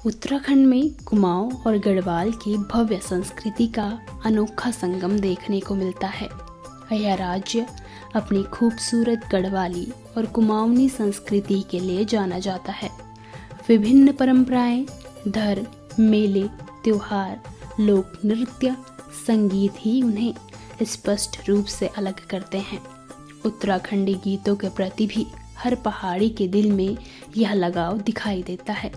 उत्तराखंड में कुमाऊं और गढ़वाल की भव्य संस्कृति का अनोखा संगम देखने को मिलता है। यह राज्य अपनी खूबसूरत गढ़वाली और कुमाऊनी संस्कृति के लिए जाना जाता है। विभिन्न परंपराएं, धर्म, मेले, त्योहार, लोक नृत्य, संगीत ही उन्हें स्पष्ट रूप से अलग करते हैं। उत्तराखंडी गीतों के प्रति भी हर पहाड़ी के दिल में यह लगाव दिखाई देता है।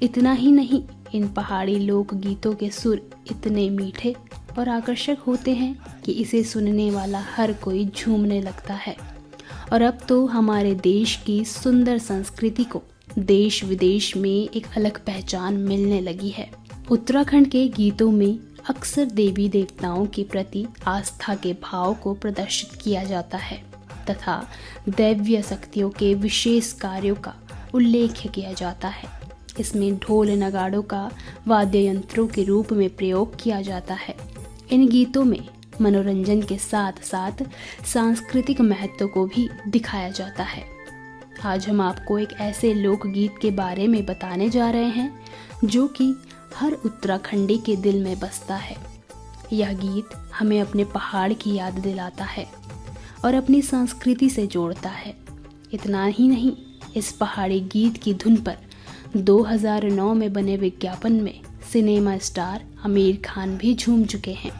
इतना ही नहीं, इन पहाड़ी लोक गीतों के सुर इतने मीठे और आकर्षक होते हैं कि इसे सुनने वाला हर कोई झूमने लगता है। और अब तो हमारे देश की सुंदर संस्कृति को देश विदेश में एक अलग पहचान मिलने लगी है। उत्तराखंड के गीतों में अक्सर देवी देवताओं के प्रति आस्था के भाव को प्रदर्शित किया जाता है तथा दैवीय शक्तियों के विशेष कार्यों का उल्लेख किया जाता है। इसमें ढोल नगाड़ों का वाद्य यंत्रों के रूप में प्रयोग किया जाता है। इन गीतों में मनोरंजन के साथ साथ सांस्कृतिक महत्व को भी दिखाया जाता है। आज हम आपको एक ऐसे लोकगीत के बारे में बताने जा रहे हैं जो कि हर उत्तराखंडी के दिल में बसता है। यह गीत हमें अपने पहाड़ की याद दिलाता है और अपनी संस्कृति से जोड़ता है। इतना ही नहीं, इस पहाड़ी गीत की धुन पर 2009 में बने विज्ञापन में सिनेमा स्टार आमिर खान भी झूम चुके हैं।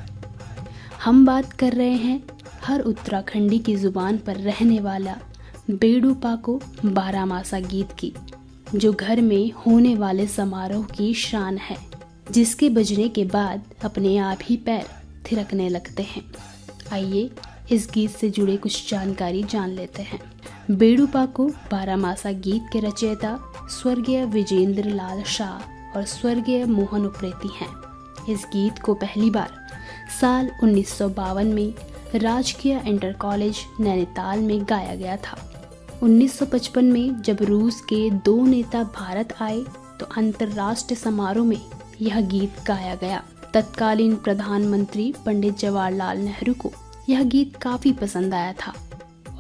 हम बात कर रहे हैं हर उत्तराखंडी की जुबान पर रहने वाला बेड़ू पाको बारामासा गीत की, जो घर में होने वाले समारोह की शान है, जिसके बजने के बाद अपने आप ही पैर थिरकने लगते हैं। आइए इस गीत से जुड़े कुछ जानकारी जान लेते हैं। बेड़ू पाको बारामासा गीत के रचयिता स्वर्गीय विजेंद्र लाल शाह और स्वर्गीय मोहन उप्रेती हैं। इस गीत को पहली बार साल 1952 में राजकीय इंटर कॉलेज नैनीताल में गाया गया था। 1955 में जब रूस के 2 नेता भारत आए तो अंतर्राष्ट्रीय समारोह में यह गीत गाया गया। तत्कालीन प्रधानमंत्री पंडित जवाहरलाल नेहरू को यह गीत काफी पसंद आया था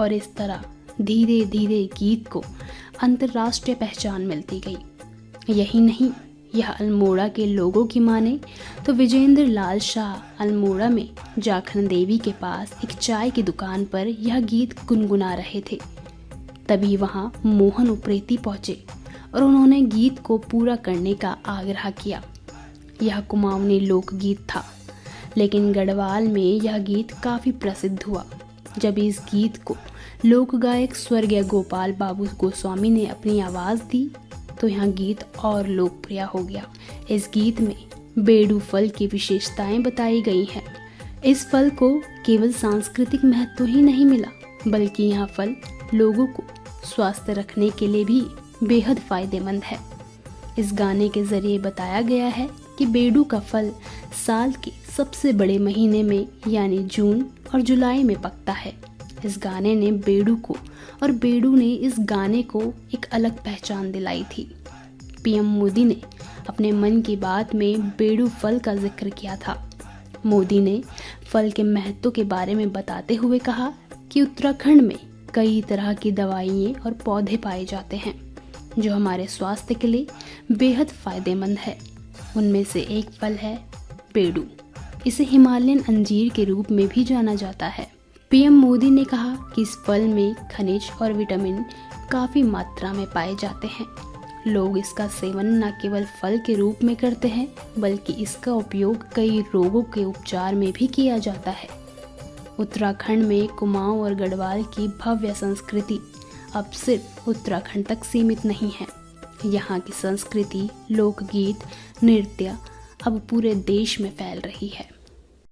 और इस तरह धीरे धीरे गीत को अंतर्राष्ट्रीय पहचान मिलती गई। यही नहीं, यह अल्मोड़ा के लोगों की माने तो विजेंद्र लाल शाह अल्मोड़ा में जाखन देवी के पास एक चाय की दुकान पर यह गीत गुनगुना रहे थे। तभी वहां मोहन उप्रेती पहुंचे और उन्होंने गीत को पूरा करने का आग्रह किया। यह कुमाऊनी लोकगीत था, लेकिन गढ़वाल में यह गीत काफ़ी प्रसिद्ध हुआ। जब इस गीत को लोक गायक स्वर्गीय गोपाल बाबू गोस्वामी ने अपनी आवाज़ दी तो यह गीत और लोकप्रिय हो गया। इस गीत में बेड़ू फल की विशेषताएं बताई गई हैं। इस फल को केवल सांस्कृतिक महत्व ही नहीं मिला, बल्कि यह फल लोगों को स्वस्थ रखने के लिए भी बेहद फायदेमंद है। इस गाने के जरिए बताया गया है कि बेड़ू का फल साल के सबसे बड़े महीने में यानी जून और जुलाई में पकता है। इस गाने ने बेड़ू को और बेड़ू ने इस गाने को एक अलग पहचान दिलाई थी। पीएम मोदी ने अपने मन की बात में बेड़ू फल का जिक्र किया था। मोदी ने फल के महत्व के बारे में बताते हुए कहा कि उत्तराखंड में कई तरह की दवाइयाँ और पौधे पाए जाते हैं जो हमारे स्वास्थ्य के लिए बेहद फायदेमंद है। उनमें से एक फल है बेड़ू। इसे हिमालयन अंजीर के रूप में भी जाना जाता है। पीएम मोदी ने कहा कि इस फल में खनिज और विटामिन काफ़ी मात्रा में पाए जाते हैं। लोग इसका सेवन न केवल फल के रूप में करते हैं, बल्कि इसका उपयोग कई रोगों के उपचार में भी किया जाता है। उत्तराखंड में कुमाऊं और गढ़वाल की भव्य संस्कृति अब सिर्फ उत्तराखंड तक सीमित नहीं है। यहाँ की संस्कृति, लोकगीत, नृत्य अब पूरे देश में फैल रही है।